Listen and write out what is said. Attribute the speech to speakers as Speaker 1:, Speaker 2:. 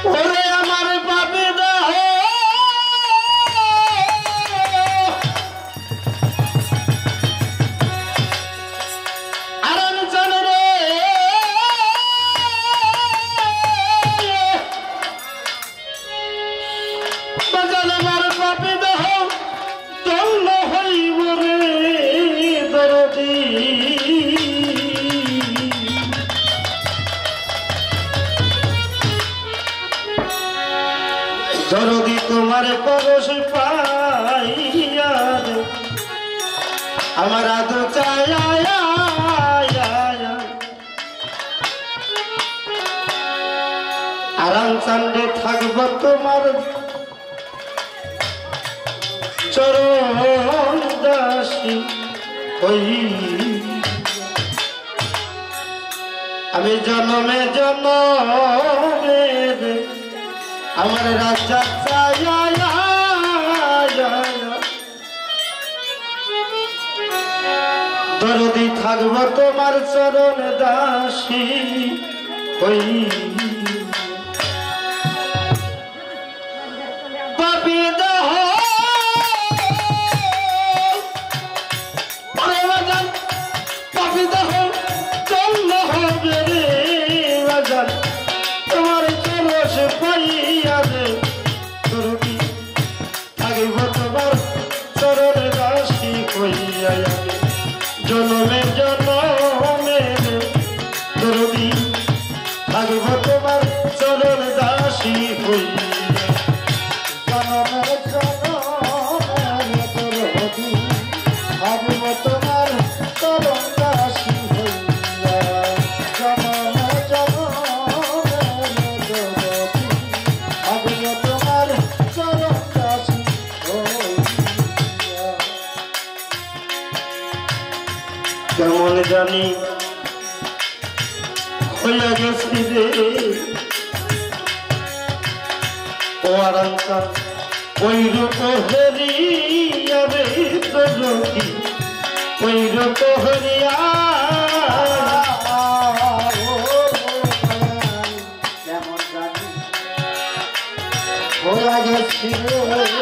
Speaker 1: ওরে আমার পাপি দেহ আরাম জানে রে বাজান আমার পাপি দেহ তন্ন হইব রে দরদি দরদি তোমার পরশ পাইয়া আমার আদর চায়া আরাম চান্দে থাকব তোমার চরণ দাসী হই আমি জন্মে জন্মে আমার রাজা চায়া দরদি থাকব তোমার চরণ দাসী হই পাপি দেহ পাপি দেহ চন্ন হবে রে বাজান তোমার চরস পাইয়া রে দরদি থাকিব তোমার চরণ দাসী হইয়া জনমে জনমে দরদি থাকিব তোমার চরণ দাসী হইয়া জনমে জনমে দরদি থাকিব তোমার চরণ দাসী হইয়া জনমে জনমে দরদি থাকিব তোমার চরণ দাসী হইয়া কেমন জানি হইয়া গেছি রে ও আরাঙ্কা ওই রূপ হরিয়া রে তোরকি ওই রূপ হরিয়া কেমন জানি হইয়া গেছি রে